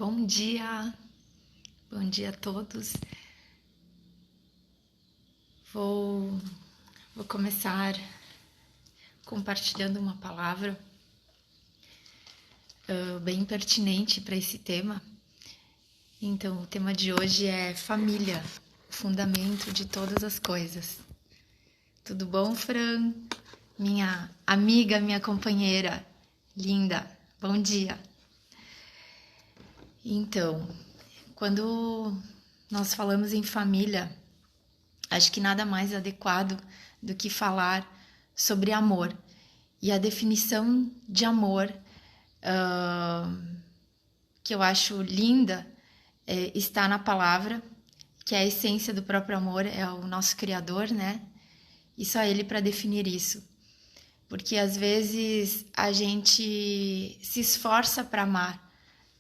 Bom dia a todos. Vou começar compartilhando uma palavra bem pertinente para esse tema. Então, o tema de hoje é família, o fundamento de todas as coisas. Tudo bom, Fran? Minha amiga, minha companheira linda, bom dia. Então, quando nós falamos em família, acho que nada mais adequado do que falar sobre amor. E a definição de amor, que eu acho linda, está na palavra, que é a essência do próprio amor, é o nosso Criador, né? E só Ele para definir isso. Porque às vezes a gente se esforça para amar,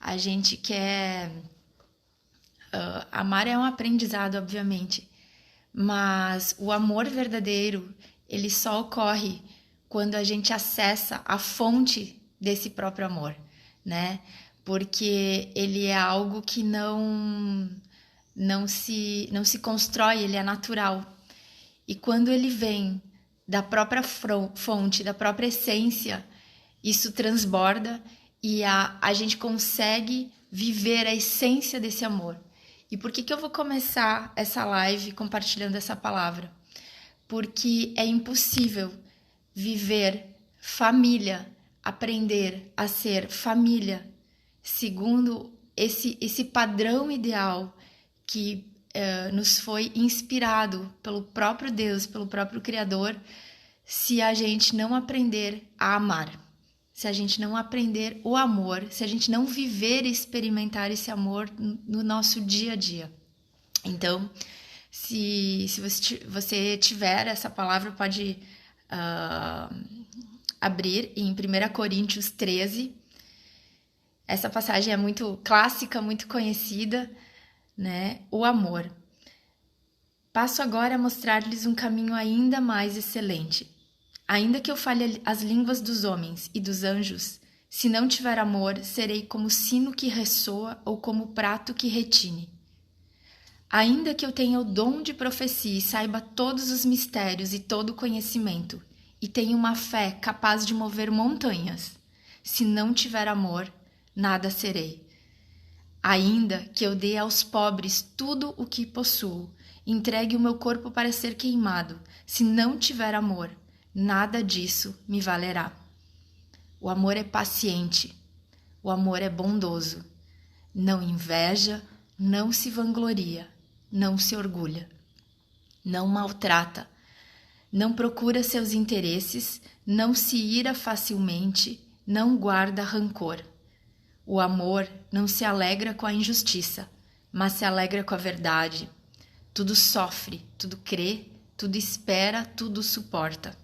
a gente quer... amar é um aprendizado, obviamente, mas o amor verdadeiro, ele só ocorre quando a gente acessa a fonte desse próprio amor, né? Porque ele é algo que não se constrói, ele é natural. E quando ele vem da própria fonte, da própria essência, isso transborda e a gente consegue viver a essência desse amor. E por que eu vou começar essa live compartilhando essa palavra? Porque é impossível viver família, aprender a ser família, segundo esse padrão ideal que nos foi inspirado pelo próprio Deus, pelo próprio Criador, se a gente não aprender a amar. Se a gente não aprender o amor, se a gente não viver e experimentar esse amor no nosso dia a dia. Então, se você tiver essa palavra, pode abrir em 1 Coríntios 13. Essa passagem é muito clássica, muito conhecida, né? O amor. Passo agora a mostrar-lhes um caminho ainda mais excelente. Ainda que eu fale as línguas dos homens e dos anjos, se não tiver amor, serei como sino que ressoa ou como prato que retine. Ainda que eu tenha o dom de profecia e saiba todos os mistérios e todo o conhecimento, e tenha uma fé capaz de mover montanhas, se não tiver amor, nada serei. Ainda que eu dê aos pobres tudo o que possuo, entregue o meu corpo para ser queimado, se não tiver amor, nada disso me valerá. O amor é paciente, o amor é bondoso, não inveja, não se vangloria, não se orgulha, não maltrata, não procura seus interesses, não se ira facilmente, não guarda rancor. O amor não se alegra com a injustiça, mas se alegra com a verdade. Tudo sofre, tudo crê, tudo espera, tudo suporta.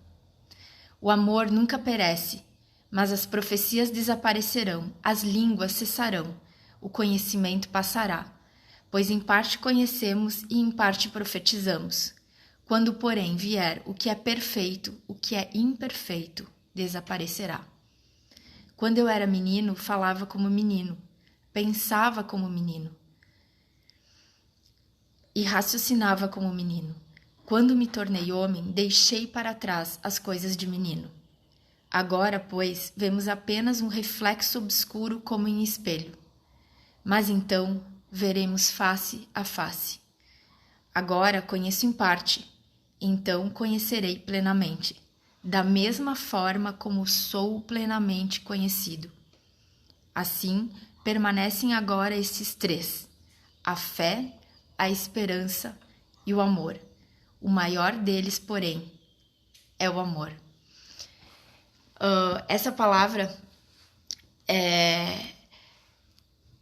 O amor nunca perece, mas as profecias desaparecerão, as línguas cessarão, o conhecimento passará, pois em parte conhecemos e em parte profetizamos. Quando, porém, vier o que é perfeito, o que é imperfeito desaparecerá. Quando eu era menino, falava como menino, pensava como menino e raciocinava como menino. Quando me tornei homem, deixei para trás as coisas de menino. Agora, pois, vemos apenas um reflexo obscuro como em espelho. Mas então veremos face a face. Agora conheço em parte, então conhecerei plenamente, da mesma forma como sou plenamente conhecido. Assim, permanecem agora estes três: a fé, a esperança e o amor. O maior deles, porém, é o amor. Essa palavra é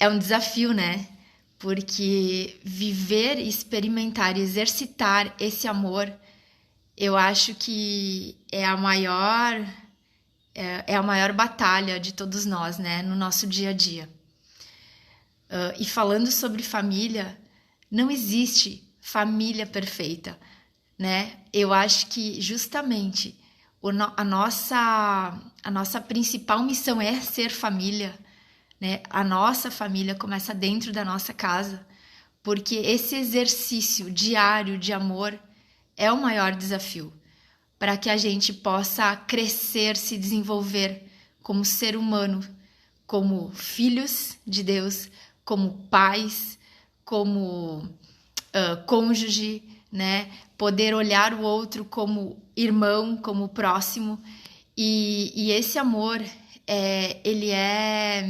um desafio, né? Porque viver, experimentar e exercitar esse amor, eu acho que é a maior batalha de todos nós, né? No nosso dia a dia. E falando sobre família, não existe família perfeita, né? Eu acho que justamente a nossa principal missão é ser família, né? A nossa família começa dentro da nossa casa, porque esse exercício diário de amor é o maior desafio para que a gente possa crescer, se desenvolver como ser humano, como filhos de Deus, como pais, como cônjuge, né? Poder olhar o outro como irmão, como próximo. E esse amor, ele é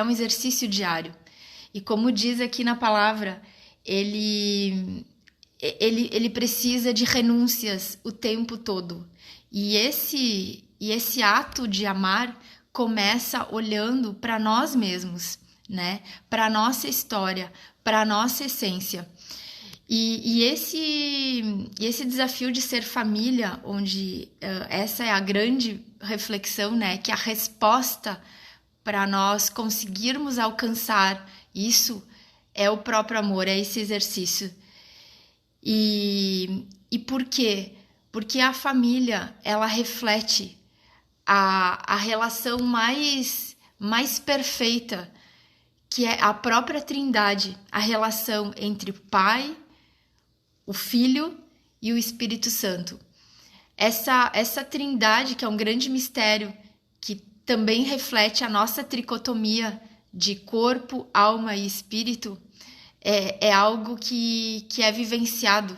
um exercício diário. E como diz aqui na palavra, ele precisa de renúncias o tempo todo. E esse ato de amar começa olhando para nós mesmos, né? Para a nossa história, para a nossa essência. E esse desafio de ser família, onde essa é a grande reflexão, né? Que a resposta para nós conseguirmos alcançar isso é o próprio amor, é esse exercício. E por quê? Porque a família, ela reflete a relação mais perfeita, que é a própria Trindade, a relação entre o Pai, o Filho e o Espírito Santo. Essa Trindade, que é um grande mistério, que também reflete a nossa tricotomia de corpo, alma e espírito, é algo que é vivenciado,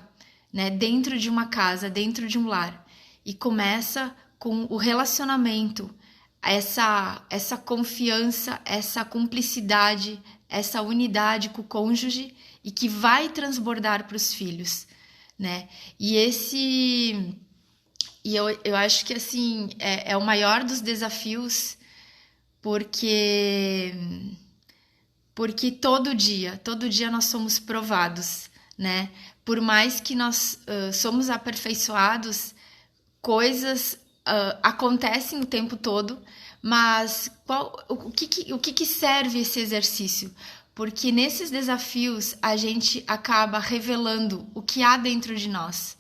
né, dentro de uma casa, dentro de um lar. E começa com o relacionamento, essa confiança, essa cumplicidade, essa unidade com o cônjuge e que vai transbordar para os filhos, né? E eu acho que assim é o maior dos desafios, porque todo dia nós somos provados, né? Por mais que nós somos aperfeiçoados, coisas acontecem o tempo todo, mas o que serve esse exercício? Porque nesses desafios a gente acaba revelando o que há dentro de nós,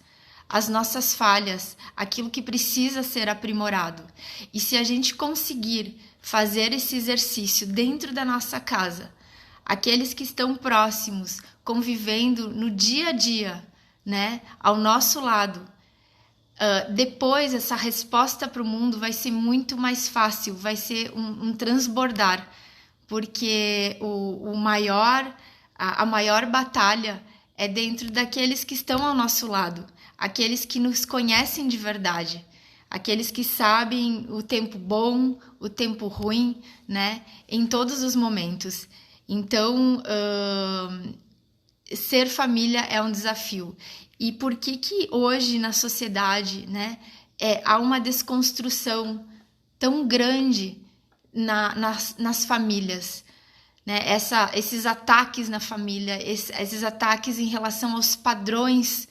as nossas falhas, aquilo que precisa ser aprimorado. E se a gente conseguir fazer esse exercício dentro da nossa casa, aqueles que estão próximos, convivendo no dia a dia, né, ao nosso lado, depois essa resposta para o mundo vai ser muito mais fácil, vai ser um transbordar, porque a maior batalha é dentro daqueles que estão ao nosso lado, aqueles que nos conhecem de verdade, aqueles que sabem o tempo bom, o tempo ruim, né, em todos os momentos. Então, ser família é um desafio. E por que hoje na sociedade, né, há uma desconstrução tão grande nas famílias, né? Esses ataques na família, esses ataques em relação aos padrões,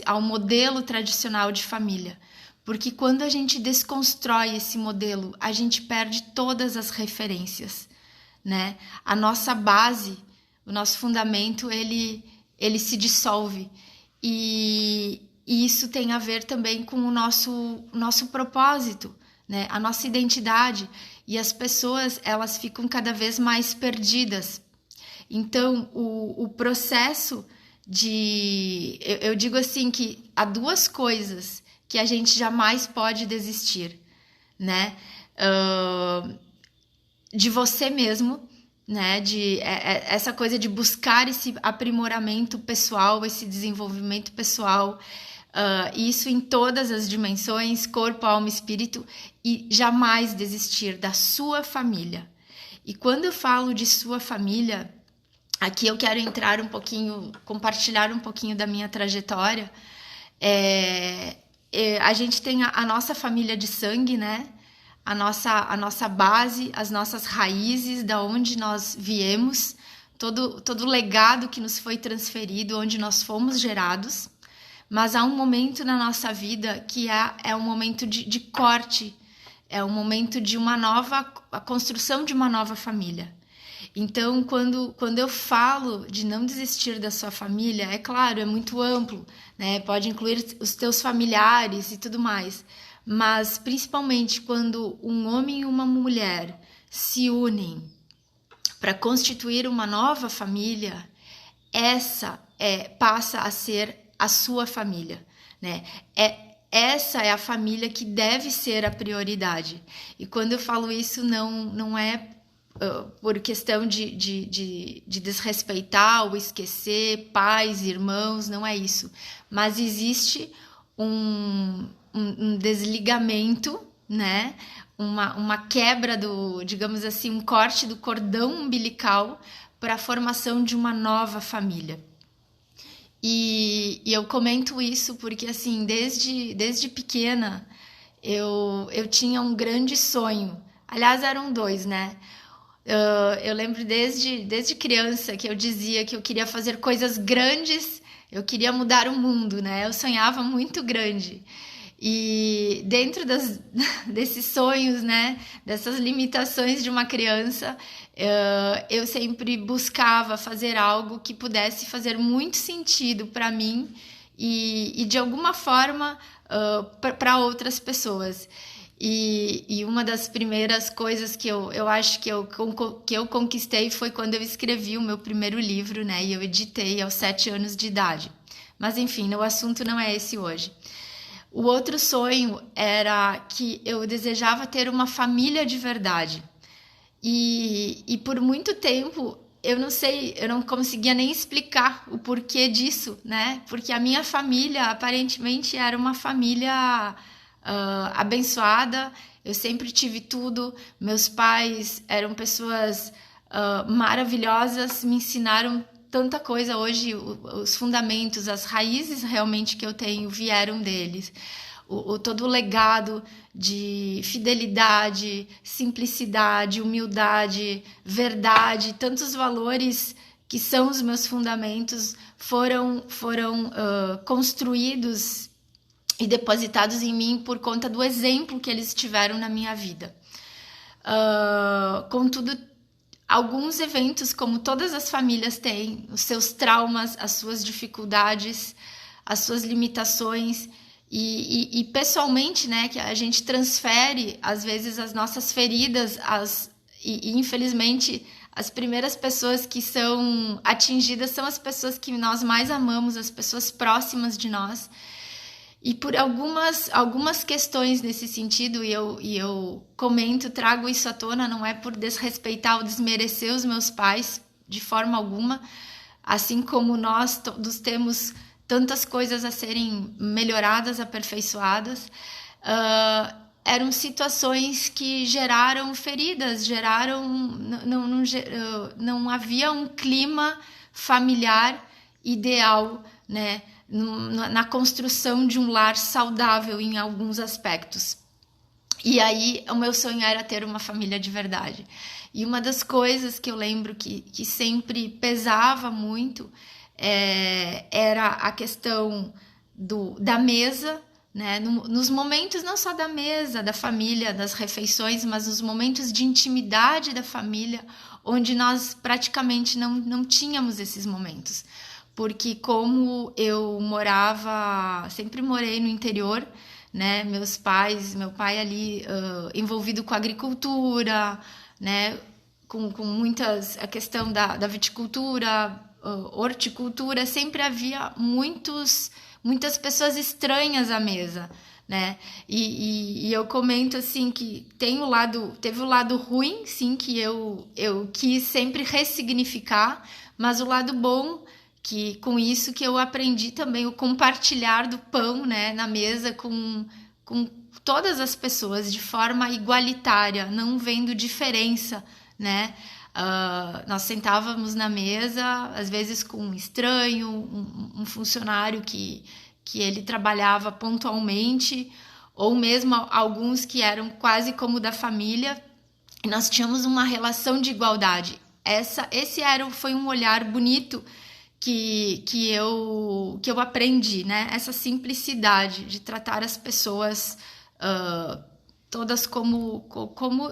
ao modelo tradicional de família. Porque quando a gente desconstrói esse modelo, a gente perde todas as referências, né? A nossa base, o nosso fundamento, ele se dissolve. E isso tem a ver também com o nosso propósito, né? A nossa identidade. E as pessoas, elas ficam cada vez mais perdidas. Então, o processo eu digo assim que há duas coisas que a gente jamais pode desistir, né? De você mesmo, né? Essa coisa de buscar esse aprimoramento pessoal, esse desenvolvimento pessoal, isso em todas as dimensões, corpo, alma e espírito, e jamais desistir da sua família. E quando eu falo de sua família, aqui eu quero entrar um pouquinho, compartilhar um pouquinho da minha trajetória. A gente tem a nossa família de sangue, né? A nossa base, as nossas raízes, da onde nós viemos, todo o legado que nos foi transferido, onde nós fomos gerados. Mas há um momento na nossa vida que é um momento de corte, é um momento de a construção de uma nova família. Então, quando eu falo de não desistir da sua família, é claro, é muito amplo, né? Pode incluir os teus familiares e tudo mais. Mas, principalmente, quando um homem e uma mulher se unem para constituir uma nova família, passa a ser a sua família, né? Essa é a família que deve ser a prioridade. E quando eu falo isso, não é por questão de desrespeitar ou esquecer pais, irmãos, não é isso. Mas existe um desligamento, né? Uma quebra digamos assim, um corte do cordão umbilical para a formação de uma nova família. E eu comento isso porque, assim, desde pequena, eu tinha um grande sonho. Aliás, eram dois, né? Eu lembro desde criança que eu dizia que eu queria fazer coisas grandes, eu queria mudar o mundo, né? Eu sonhava muito grande. E dentro desses sonhos, né, dessas limitações de uma criança, eu sempre buscava fazer algo que pudesse fazer muito sentido para mim e de alguma forma para outras pessoas. E uma das primeiras coisas que eu acho que eu conquistei foi quando eu escrevi o meu primeiro livro, né, e eu editei aos 7 anos de idade. Mas enfim, o assunto não é esse hoje. O outro sonho era que eu desejava ter uma família de verdade. E por muito tempo, eu não conseguia nem explicar o porquê disso, né? Porque a minha família, aparentemente, era uma família abençoada, eu sempre tive tudo, meus pais eram pessoas maravilhosas, me ensinaram tanta coisa. Hoje, os fundamentos, as raízes realmente que eu tenho vieram deles. Todo o legado de fidelidade, simplicidade, humildade, verdade, tantos valores que são os meus fundamentos foram construídos e depositados em mim por conta do exemplo que eles tiveram na minha vida. Contudo, alguns eventos, como todas as famílias têm, os seus traumas, as suas dificuldades, as suas limitações, e pessoalmente, né, que a gente transfere, às vezes, as nossas feridas, e infelizmente, as primeiras pessoas que são atingidas são as pessoas que nós mais amamos, as pessoas próximas de nós. E por algumas questões nesse sentido, e eu comento, trago isso à tona, não é por desrespeitar ou desmerecer os meus pais, de forma alguma, assim como nós todos temos tantas coisas a serem melhoradas, aperfeiçoadas, eram situações que geraram feridas, não havia um clima familiar ideal, né, na construção de um lar saudável em alguns aspectos. E aí o meu sonho era ter uma família de verdade. E uma das coisas que eu lembro que sempre pesava muito era a questão da mesa, né? Nos momentos não só da mesa, da família, das refeições, mas os momentos de intimidade da família, onde nós praticamente não tínhamos esses momentos. Porque como eu sempre morei no interior, né? Meu pai ali envolvido com agricultura, né? Com a questão da viticultura, horticultura, sempre havia muitas pessoas estranhas à mesa, né? E eu comento assim que teve o lado ruim, sim, que eu quis sempre ressignificar, mas o lado bom, que com isso que eu aprendi também o compartilhar do pão, né, na mesa com todas as pessoas de forma igualitária, não vendo diferença, né? Nós sentávamos na mesa, às vezes com um estranho, um funcionário que ele trabalhava pontualmente, ou mesmo alguns que eram quase como da família, e nós tínhamos uma relação de igualdade. Foi um olhar bonito que eu aprendi, né? Essa simplicidade de tratar as pessoas todas como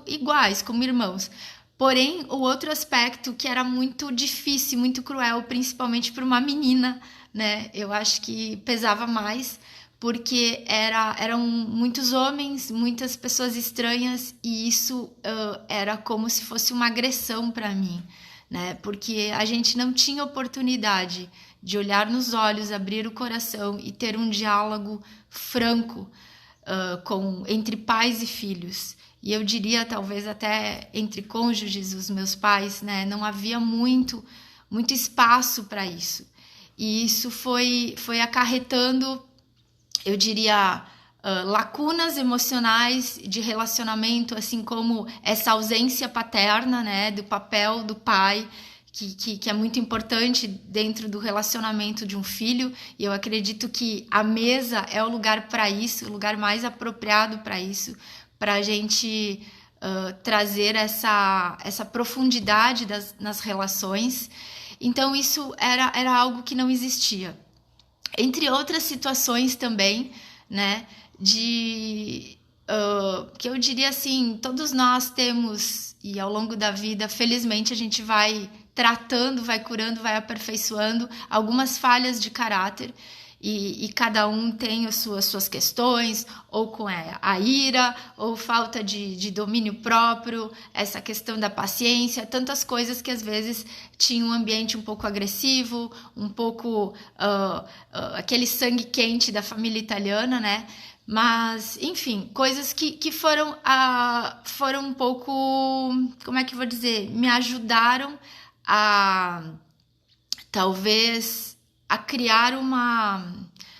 iguais, como irmãos. Porém, o outro aspecto que era muito difícil, muito cruel, principalmente para uma menina, né? Eu acho que pesava mais, porque eram muitos homens, muitas pessoas estranhas, e isso era como se fosse uma agressão para mim, né? Porque a gente não tinha oportunidade de olhar nos olhos, abrir o coração e ter um diálogo franco entre pais e filhos. E eu diria talvez até entre cônjuges, os meus pais, né? Não havia muito espaço para isso. E isso foi acarretando, eu diria, lacunas emocionais de relacionamento, assim como essa ausência paterna, né, do papel do pai, que é muito importante dentro do relacionamento de um filho. E eu acredito que a mesa é o lugar para isso, o lugar mais apropriado para isso, para a gente trazer essa profundidade nas relações. Então isso era algo que não existia. Entre outras situações também, né, que eu diria assim, todos nós temos, e ao longo da vida, felizmente, a gente vai tratando, vai curando, vai aperfeiçoando algumas falhas de caráter, e cada um tem as suas questões, ou com a ira, ou falta de domínio próprio, essa questão da paciência, tantas coisas que às vezes tinham um ambiente um pouco agressivo, um pouco aquele sangue quente da família italiana, né? Mas, enfim, coisas que foram um pouco, como é que eu vou dizer, me ajudaram a, talvez, a criar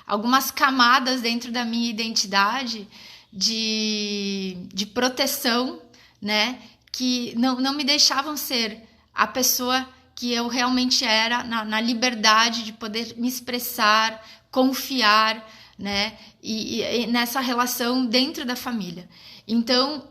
algumas camadas dentro da minha identidade de proteção, né? Que não me deixavam ser a pessoa que eu realmente era, na liberdade de poder me expressar, confiar, né? E nessa relação dentro da família. Então,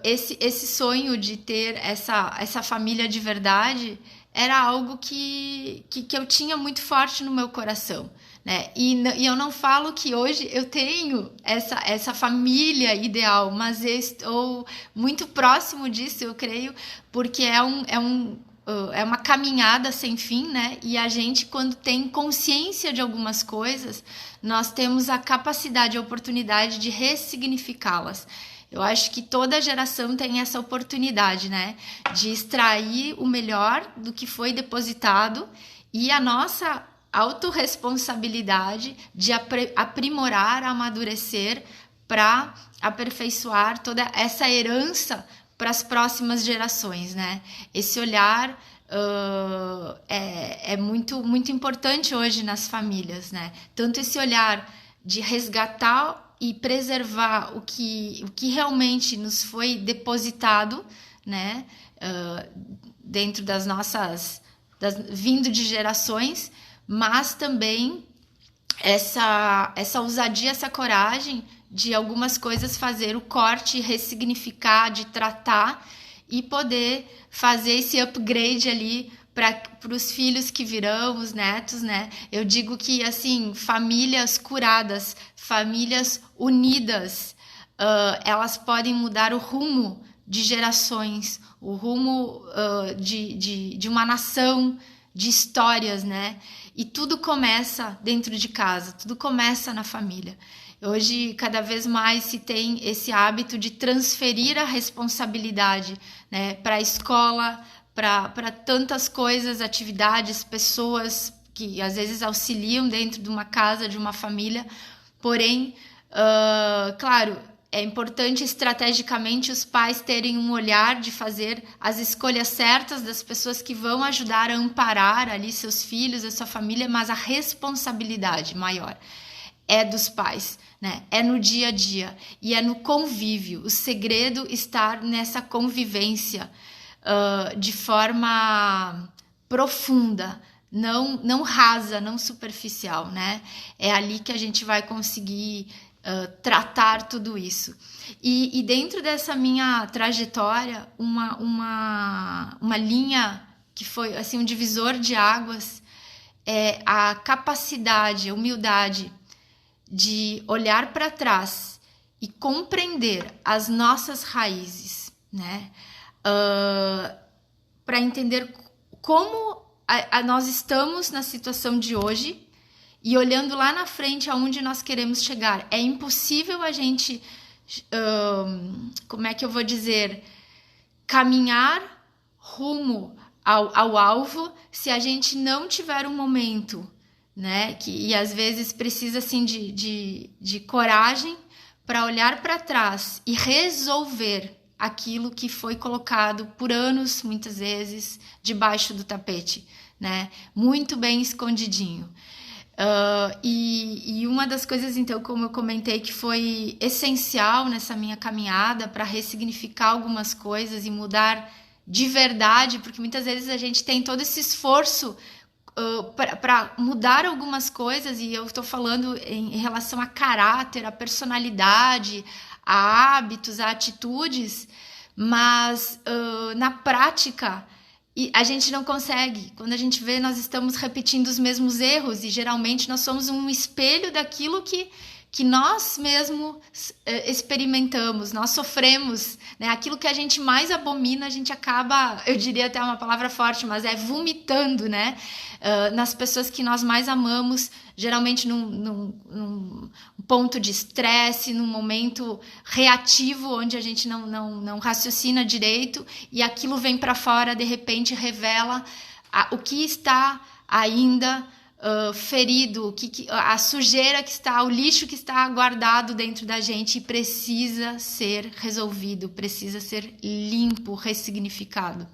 esse sonho de ter essa família de verdade era algo que eu tinha muito forte no meu coração, né? E eu não falo que hoje eu tenho essa família ideal, mas eu estou muito próximo disso, eu creio, porque é uma caminhada sem fim, né? E a gente, quando tem consciência de algumas coisas, nós temos a capacidade, a oportunidade de ressignificá-las. Eu acho que toda geração tem essa oportunidade, né? De extrair o melhor do que foi depositado, e a nossa autorresponsabilidade de aprimorar, amadurecer para aperfeiçoar toda essa herança para as próximas gerações, né? Esse olhar é muito, muito importante hoje nas famílias, né? Tanto esse olhar de resgatar e preservar o que realmente nos foi depositado, né? Dentro das nossas... vindo de gerações, mas também essa ousadia, essa coragem de algumas coisas fazer o corte, ressignificar, de tratar e poder fazer esse upgrade ali para os filhos que virão, os netos, né? Eu digo que, assim, famílias curadas, famílias unidas, elas podem mudar o rumo de gerações, o rumo de uma nação, de histórias, né? E tudo começa dentro de casa, tudo começa na família. Hoje, cada vez mais se tem esse hábito de transferir a responsabilidade, né, para a escola, para tantas coisas, atividades, pessoas que às vezes auxiliam dentro de uma casa, de uma família. Porém, claro, é importante estrategicamente os pais terem um olhar de fazer as escolhas certas das pessoas que vão ajudar a amparar ali seus filhos, a sua família, mas a responsabilidade maior é dos pais, né? É no dia a dia e é no convívio. O segredo está nessa convivência de forma profunda, não rasa, não superficial, né? É ali que a gente vai conseguir tratar tudo isso. E dentro dessa minha trajetória, uma linha que foi assim um divisor de águas é a capacidade, a humildade de olhar para trás e compreender as nossas raízes, né? Para entender como nós estamos na situação de hoje e olhando lá na frente aonde nós queremos chegar. É impossível a gente, como é que eu vou dizer, caminhar rumo ao alvo se a gente não tiver um momento, né? E às vezes precisa assim de coragem para olhar para trás e resolver aquilo que foi colocado por anos, muitas vezes, debaixo do tapete, né? Muito bem escondidinho. E uma das coisas, então, como eu comentei, que foi essencial nessa minha caminhada para ressignificar algumas coisas e mudar de verdade, porque muitas vezes a gente tem todo esse esforço para mudar algumas coisas, e eu estou falando em relação a caráter, a personalidade, a hábitos, a atitudes, mas na prática a gente não consegue. Quando a gente vê, nós estamos repetindo os mesmos erros, e geralmente nós somos um espelho daquilo que nós mesmos experimentamos, nós sofremos, né? Aquilo que a gente mais abomina, a gente acaba, eu diria até uma palavra forte, mas é vomitando, né? Nas pessoas que nós mais amamos, geralmente num ponto de estresse, num momento reativo, onde a gente não raciocina direito, e aquilo vem para fora, de repente revela o que está ainda ferido, a sujeira que está, o lixo que está guardado dentro da gente, e precisa ser resolvido, precisa ser limpo, ressignificado.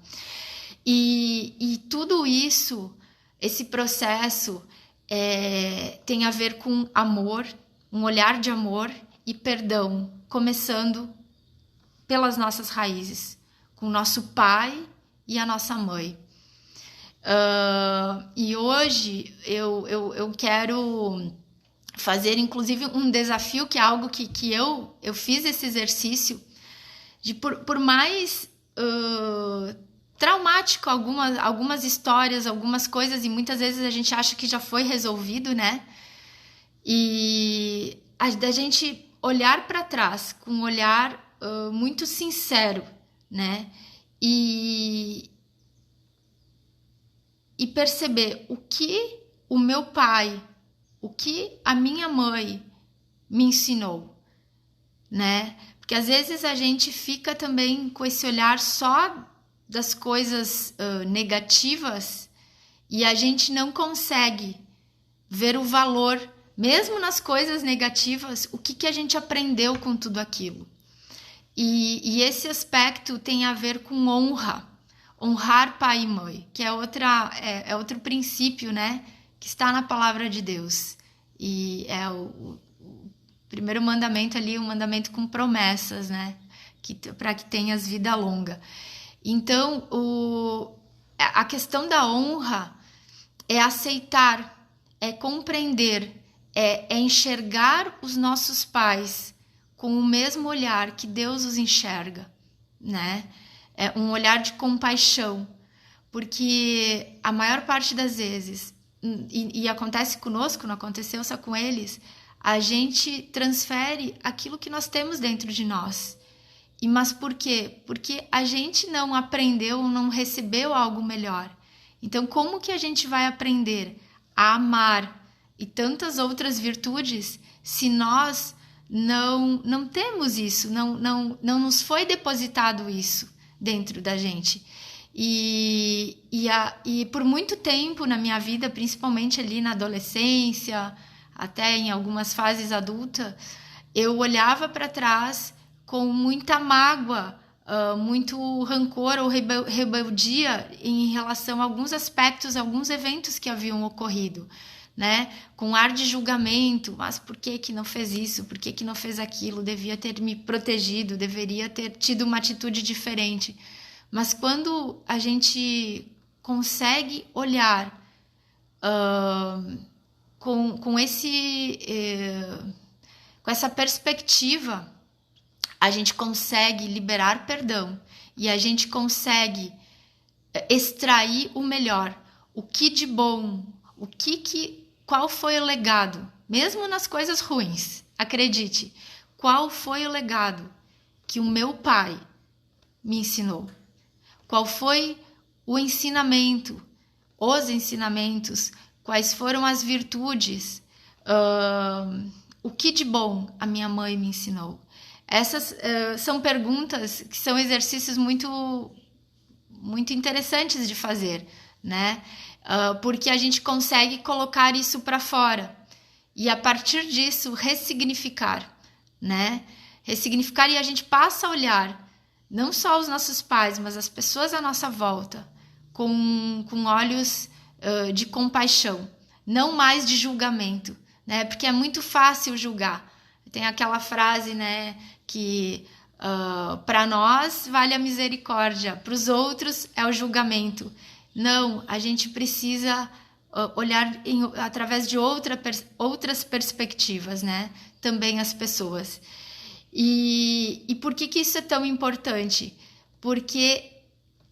E tudo isso, esse processo, tem a ver com amor, um olhar de amor e perdão, começando pelas nossas raízes, com o nosso pai e a nossa mãe. E hoje eu quero fazer, inclusive, um desafio, que é algo que eu fiz esse exercício, de por mais traumático algumas histórias, algumas coisas, e muitas vezes a gente acha que já foi resolvido, né? E da gente olhar para trás com um olhar muito sincero, né? E perceber o que o meu pai, o que a minha mãe me ensinou, né? Porque às vezes a gente fica também com esse olhar só das coisas negativas, e a gente não consegue ver o valor, mesmo nas coisas negativas, o que a gente aprendeu com tudo aquilo. E esse aspecto tem a ver com honrar pai e mãe, que é outro princípio, né, que está na palavra de Deus. E é o primeiro mandamento ali, um mandamento com promessas, né, para que tenhas vida longa. Então, a questão da honra é aceitar, é compreender, é enxergar os nossos pais com o mesmo olhar que Deus os enxerga, né? É um olhar de compaixão, porque a maior parte das vezes, e acontece conosco, não aconteceu só com eles, a gente transfere aquilo que nós temos dentro de nós. Mas por quê? Porque a gente não aprendeu, não recebeu algo melhor. Então, como que a gente vai aprender a amar e tantas outras virtudes se nós não temos isso, não nos foi depositado isso dentro da gente? E por muito tempo na minha vida, principalmente ali na adolescência, até em algumas fases adultas, eu olhava para trás com muita mágoa, muito rancor ou rebeldia em relação a alguns aspectos, alguns eventos que haviam ocorrido, né? Com ar de julgamento, mas por que não fez isso? Por que não fez aquilo? Devia ter me protegido, deveria ter tido uma atitude diferente. Mas quando a gente consegue olhar com essa perspectiva, a gente consegue liberar perdão e a gente consegue extrair o melhor, o que de bom, qual foi o legado, mesmo nas coisas ruins. Acredite, qual foi o legado que o meu pai me ensinou? Qual foi o ensinamento, os ensinamentos quais foram as virtudes, o que de bom a minha mãe me ensinou. Essas são perguntas que são exercícios muito, muito interessantes de fazer, né? Porque a gente consegue colocar isso para fora e, a partir disso, ressignificar, né? Ressignificar, e a gente passa a olhar não só os nossos pais, mas as pessoas à nossa volta com olhos de compaixão, não mais de julgamento, né? Porque é muito fácil julgar. Tem aquela frase, né, que para nós vale a misericórdia, para os outros é o julgamento. Não, a gente precisa olhar através de outras perspectivas, né? Também as pessoas. E por que isso é tão importante? Porque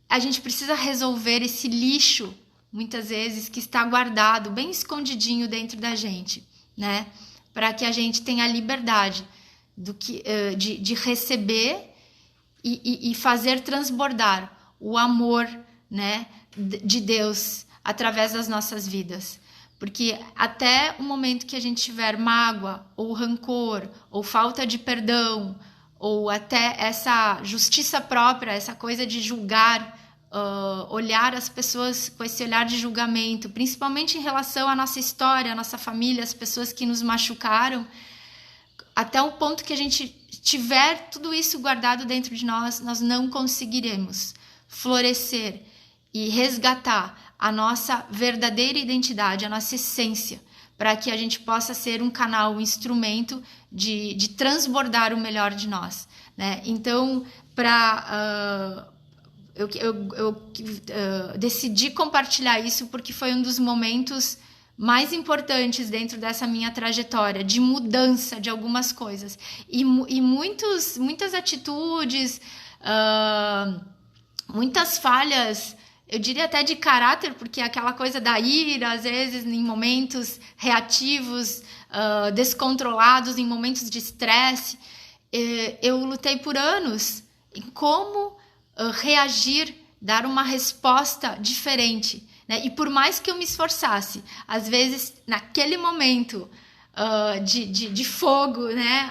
a gente precisa resolver esse lixo, muitas vezes, que está guardado, bem escondidinho dentro da gente, né? Para que a gente tenha a liberdade de receber e fazer transbordar o amor, né, de Deus através das nossas vidas. Porque até o momento que a gente tiver mágoa, ou rancor, ou falta de perdão, ou até essa justiça própria, essa coisa de julgar, olhar as pessoas com esse olhar de julgamento, principalmente em relação à nossa história, à nossa família, as pessoas que nos machucaram, até o ponto que a gente tiver tudo isso guardado dentro de nós, nós não conseguiremos florescer e resgatar a nossa verdadeira identidade, a nossa essência, para que a gente possa ser um canal, um instrumento de transbordar o melhor de nós, né? Então, eu decidi compartilhar isso porque foi um dos momentos mais importantes dentro dessa minha trajetória de mudança de algumas coisas e muitas atitudes, muitas falhas, eu diria até de caráter, porque aquela coisa da ira, às vezes em momentos reativos, descontrolados, em momentos de estresse, eu lutei por anos em como reagir, dar uma resposta diferente, né? E por mais que eu me esforçasse, às vezes naquele momento de fogo, né?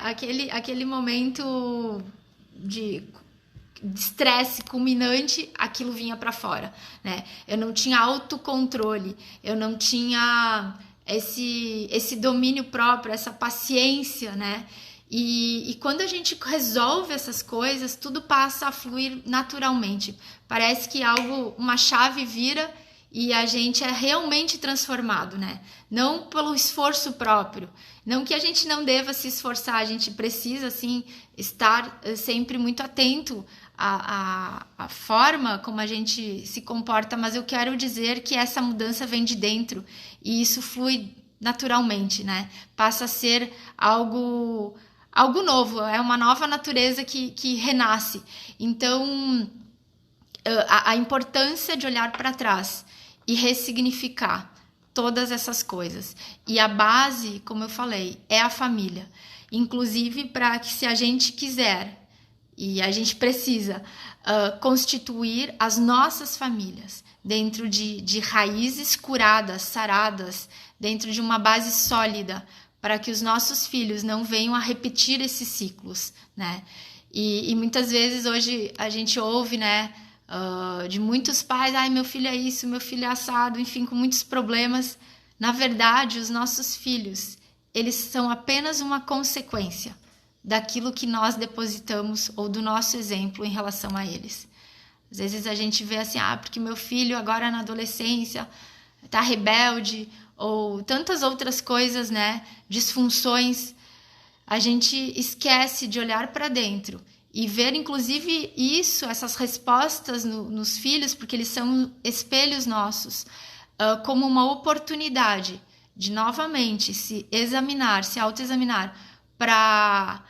Aquele momento de estresse culminante, aquilo vinha para fora, né? Eu não tinha autocontrole, eu não tinha esse domínio próprio, essa paciência, né? E quando a gente resolve essas coisas, tudo passa a fluir naturalmente. Parece que uma chave vira e a gente é realmente transformado, né? Não pelo esforço próprio. Não que a gente não deva se esforçar, a gente precisa, assim, estar sempre muito atento à forma como a gente se comporta, mas eu quero dizer que essa mudança vem de dentro e isso flui naturalmente, né? Passa a ser algo novo, é uma nova natureza que renasce. Então, a importância de olhar para trás e ressignificar todas essas coisas. E a base, como eu falei, é a família. Inclusive, para que, se a gente quiser, e a gente precisa constituir as nossas famílias dentro de raízes curadas, saradas, dentro de uma base sólida, para que os nossos filhos não venham a repetir esses ciclos, né? E muitas vezes hoje a gente ouve, né, de muitos pais, ai, meu filho é isso, meu filho é assado, enfim, com muitos problemas. Na verdade, os nossos filhos, eles são apenas uma consequência daquilo que nós depositamos ou do nosso exemplo em relação a eles. Às vezes a gente vê assim, porque meu filho agora na adolescência tá rebelde, ou tantas outras coisas, né, disfunções, a gente esquece de olhar para dentro e ver, inclusive, essas respostas nos filhos, porque eles são espelhos nossos, como uma oportunidade de novamente se examinar, se autoexaminar, para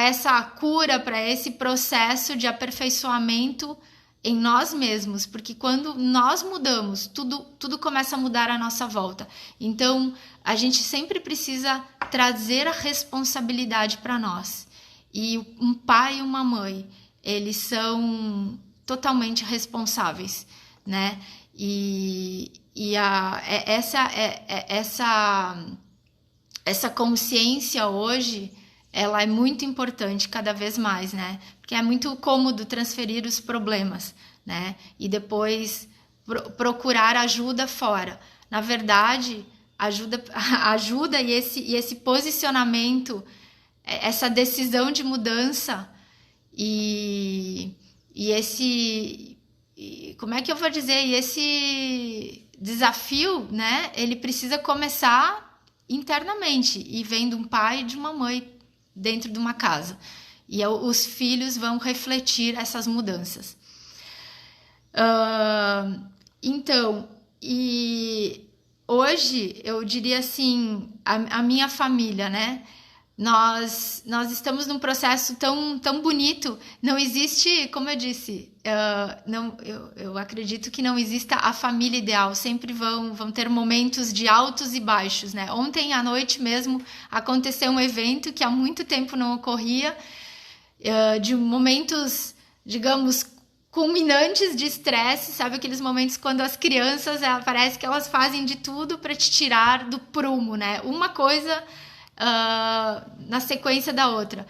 essa cura, para esse processo de aperfeiçoamento em nós mesmos, porque quando nós mudamos, tudo começa a mudar à nossa volta. Então, a gente sempre precisa trazer a responsabilidade para nós. E um pai e uma mãe, eles são totalmente responsáveis, né? E essa consciência hoje, ela é muito importante cada vez mais, né? Porque é muito cômodo transferir os problemas, né? E depois procurar ajuda fora. Na verdade, ajuda e esse posicionamento, essa decisão de mudança como é que eu vou dizer? E esse desafio, né? Ele precisa começar internamente e vem de um pai e de uma mãe dentro de uma casa. E os filhos vão refletir essas mudanças. Então, e hoje eu diria assim, a minha família, né? Nós estamos num processo tão bonito. Não existe, como eu disse, eu acredito que não exista a família ideal. Sempre vão ter momentos de altos e baixos, né? Ontem à noite mesmo aconteceu um evento que há muito tempo não ocorria, de momentos, digamos, culminantes de estresse, sabe? Aqueles momentos quando as crianças, parece que elas fazem de tudo para te tirar do prumo, né? Uma coisa na sequência da outra.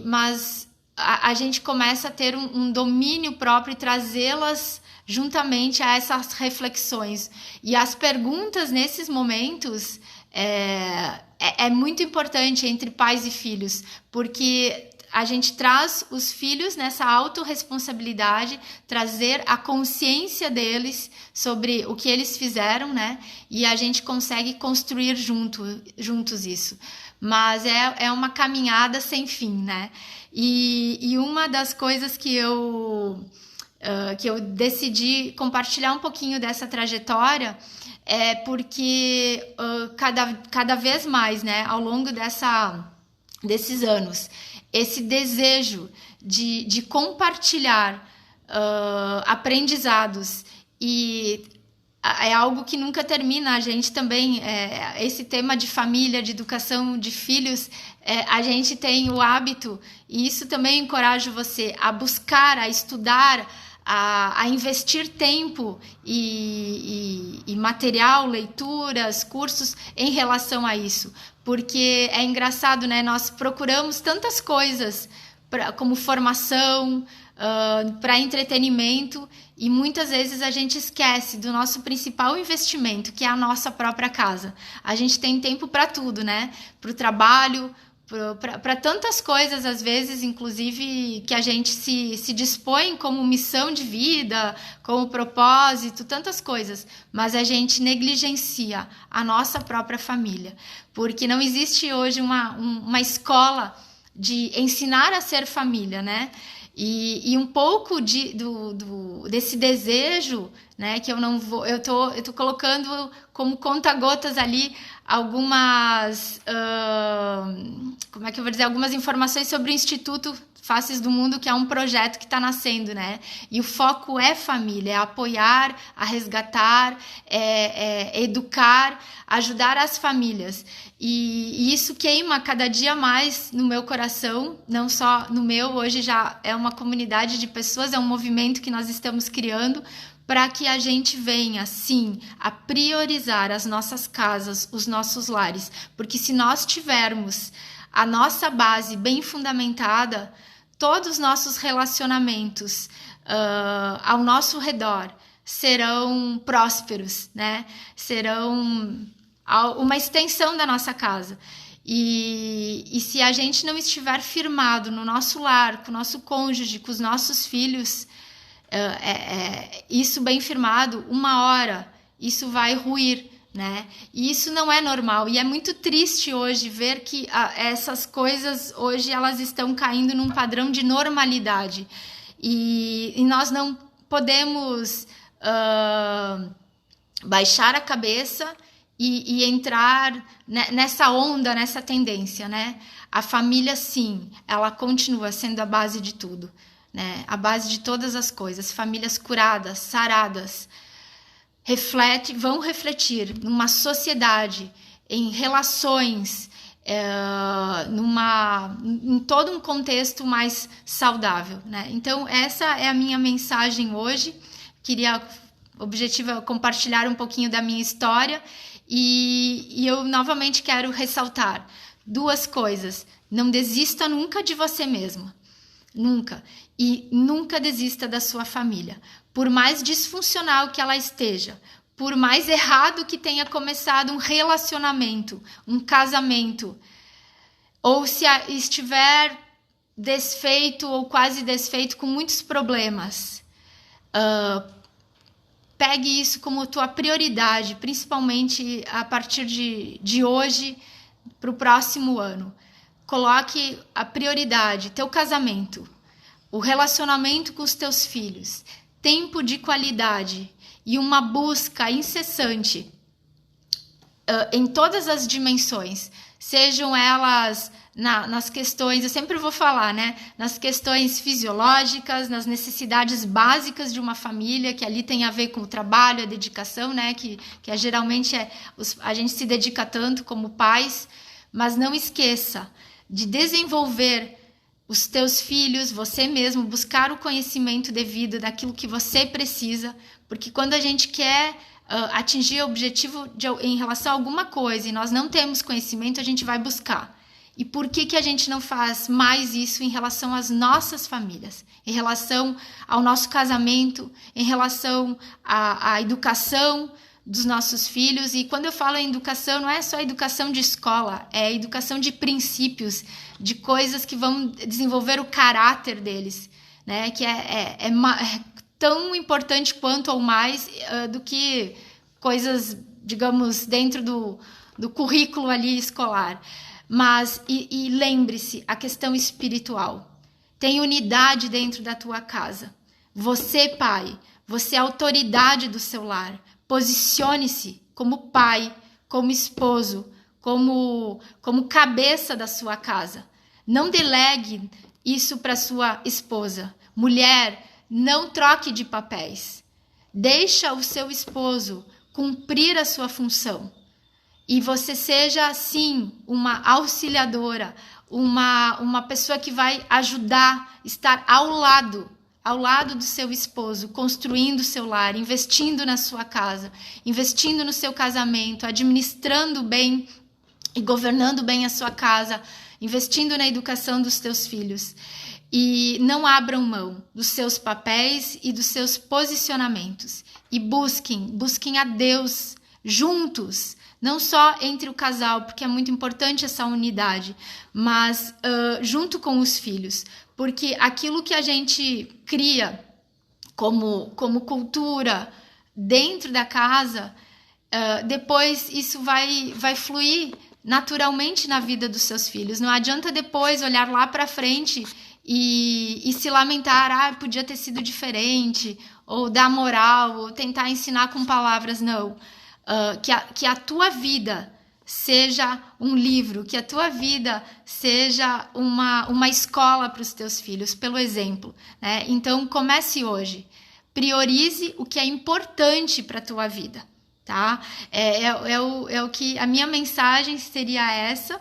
Mas a gente começa a ter um domínio próprio e trazê-las juntamente a essas reflexões. E as perguntas nesses momentos é muito importante entre pais e filhos, porque a gente traz os filhos nessa autorresponsabilidade, trazer a consciência deles sobre o que eles fizeram, né? E a gente consegue construir juntos isso. Mas é uma caminhada sem fim, né? E uma das coisas que eu decidi compartilhar um pouquinho dessa trajetória é porque cada vez mais, né, ao longo desses anos, esse desejo de compartilhar aprendizados e é algo que nunca termina. A gente também, esse tema de família, de educação de filhos, a gente tem o hábito, e isso também encorajo você a buscar, a estudar, a investir tempo e material, leituras, cursos em relação a isso. Porque é engraçado, né? Nós procuramos tantas coisas como formação, para entretenimento, e muitas vezes a gente esquece do nosso principal investimento, que é a nossa própria casa. A gente tem tempo para tudo, né? Para o trabalho, para tantas coisas, às vezes, inclusive, que a gente se dispõe como missão de vida, como propósito, tantas coisas, mas a gente negligencia a nossa própria família, porque não existe hoje uma escola de ensinar a ser família, né? E um pouco desse desejo, né, que eu tô colocando como conta-gotas ali algumas, como é que eu vou dizer, algumas informações sobre o Instituto Faces do Mundo, que é um projeto que está nascendo, né? E o foco é família, é apoiar, a resgatar, é educar, ajudar as famílias. E isso queima cada dia mais no meu coração, não só no meu, hoje já é uma comunidade de pessoas, é um movimento que nós estamos criando para que a gente venha, sim, a priorizar as nossas casas, os nossos lares. Porque se nós tivermos a nossa base bem fundamentada, todos os nossos relacionamentos ao nosso redor serão prósperos, né? Serão uma extensão da nossa casa. E se a gente não estiver firmado no nosso lar, com o nosso cônjuge, com os nossos filhos, isso bem firmado, uma hora isso vai ruir, né? E isso não é normal, e é muito triste hoje ver que essas coisas hoje elas estão caindo num padrão de normalidade, e nós não podemos baixar a cabeça e entrar nessa onda, nessa tendência, né? A família, sim, ela continua sendo a base de tudo, né? A base de todas as coisas. Famílias curadas, saradas, vão refletir numa sociedade, em relações, em todo um contexto mais saudável, né? Então, essa é a minha mensagem hoje. Queria O objetivo é compartilhar um pouquinho da minha história e eu novamente quero ressaltar 2 coisas. Não desista nunca de você mesma. Nunca. E nunca desista da sua família. Por mais disfuncional que ela esteja, por mais errado que tenha começado um relacionamento, um casamento, ou se estiver desfeito ou quase desfeito com muitos problemas, pegue isso como tua prioridade, principalmente a partir de hoje para o próximo ano. Coloque a prioridade, teu casamento, o relacionamento com os teus filhos, tempo de qualidade e uma busca incessante em todas as dimensões, sejam elas nas questões, eu sempre vou falar, né? Nas questões fisiológicas, nas necessidades básicas de uma família, que ali tem a ver com o trabalho, a dedicação, né? Que geralmente a gente se dedica tanto como pais, mas não esqueça de desenvolver os teus filhos, você mesmo, buscar o conhecimento devido daquilo que você precisa, porque quando a gente quer atingir o objetivo em relação a alguma coisa e nós não temos conhecimento, a gente vai buscar. E por que a gente não faz mais isso em relação às nossas famílias, em relação ao nosso casamento, em relação à educação dos nossos filhos? E quando eu falo em educação, não é só educação de escola, é educação de princípios, de coisas que vão desenvolver o caráter deles, né? Que é tão importante quanto ou mais do que coisas, digamos, dentro do currículo ali escolar. Mas, e lembre-se, a questão espiritual. Tem unidade dentro da tua casa. Você, pai, você é a autoridade do seu lar. Posicione-se como pai, como esposo, como cabeça da sua casa. Não delegue isso para sua esposa. Mulher, não troque de papéis. Deixa o seu esposo cumprir a sua função. E você seja, sim, uma auxiliadora, uma pessoa que vai ajudar, estar ao lado do seu esposo, construindo o seu lar, investindo na sua casa, investindo no seu casamento, administrando bem e governando bem a sua casa, investindo na educação dos teus filhos. E não abram mão dos seus papéis e dos seus posicionamentos. E busquem a Deus juntos, não só entre o casal, porque é muito importante essa unidade, mas junto com os filhos, porque aquilo que a gente cria como cultura dentro da casa, depois isso vai fluir naturalmente na vida dos seus filhos. Não adianta depois olhar lá para frente e se lamentar, podia ter sido diferente, ou dar moral, ou tentar ensinar com palavras, não. Que a tua vida seja um livro, que a tua vida seja uma escola para os teus filhos, pelo exemplo, né? Então, comece hoje. Priorize o que é importante para a tua vida, tá? O que a minha mensagem seria essa,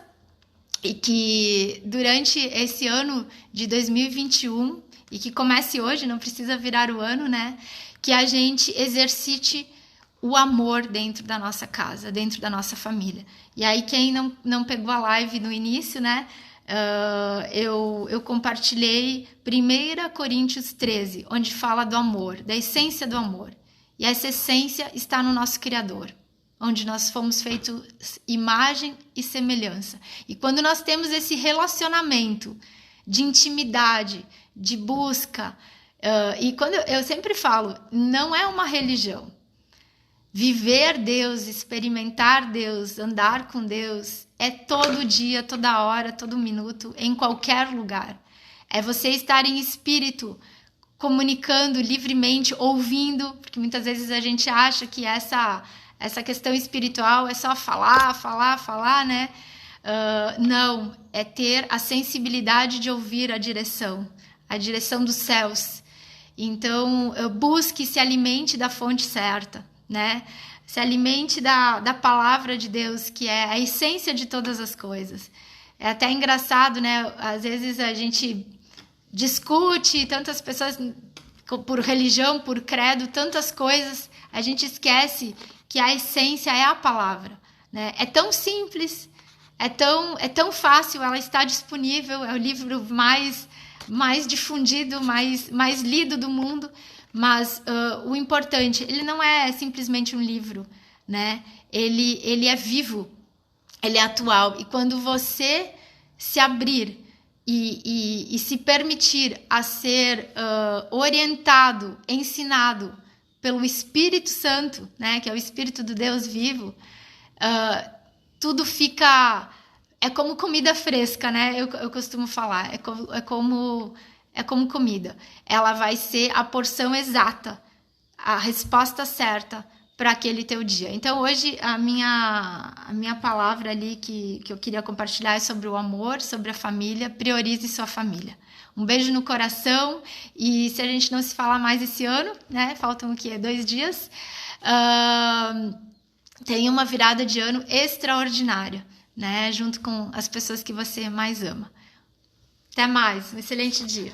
e que durante esse ano de 2021, e que comece hoje, não precisa virar o ano, né? Que a gente exercite o amor dentro da nossa casa, dentro da nossa família. E aí, quem não pegou a live no início, né? Eu compartilhei 1 Coríntios 13, onde fala do amor, da essência do amor. E essa essência está no nosso Criador, onde nós fomos feitos imagem e semelhança. E quando nós temos esse relacionamento de intimidade, de busca, e quando eu sempre falo, não é uma religião. Viver Deus, experimentar Deus, andar com Deus, é todo dia, toda hora, todo minuto, em qualquer lugar. É você estar em espírito, comunicando livremente, ouvindo, porque muitas vezes a gente acha que essa questão espiritual é só falar, né? Não, é ter a sensibilidade de ouvir a direção dos céus. Então, busque, se alimente da fonte certa, né? Se alimente da palavra de Deus, que é a essência de todas as coisas. É até engraçado, né? Às vezes a gente discute, tantas pessoas por religião, por credo, tantas coisas, a gente esquece que a essência é a palavra, né? É tão simples, é tão fácil, ela está disponível, é o livro mais difundido, mais lido do mundo, mas o importante, ele não é simplesmente um livro, né? Ele é vivo, ele é atual, e quando você se abrir e se permitir a ser orientado, ensinado pelo Espírito Santo, né, que é o Espírito do Deus vivo, tudo fica... É como comida fresca, né? Eu costumo falar, é como comida. Ela vai ser a porção exata, a resposta certa para aquele teu dia. Então, hoje, a minha palavra ali que eu queria compartilhar é sobre o amor, sobre a família. Priorize sua família. Um beijo no coração, e se a gente não se falar mais esse ano, né? Faltam o quê? 2 dias. Tenha uma virada de ano extraordinária, né? Junto com as pessoas que você mais ama. Até mais, um excelente dia.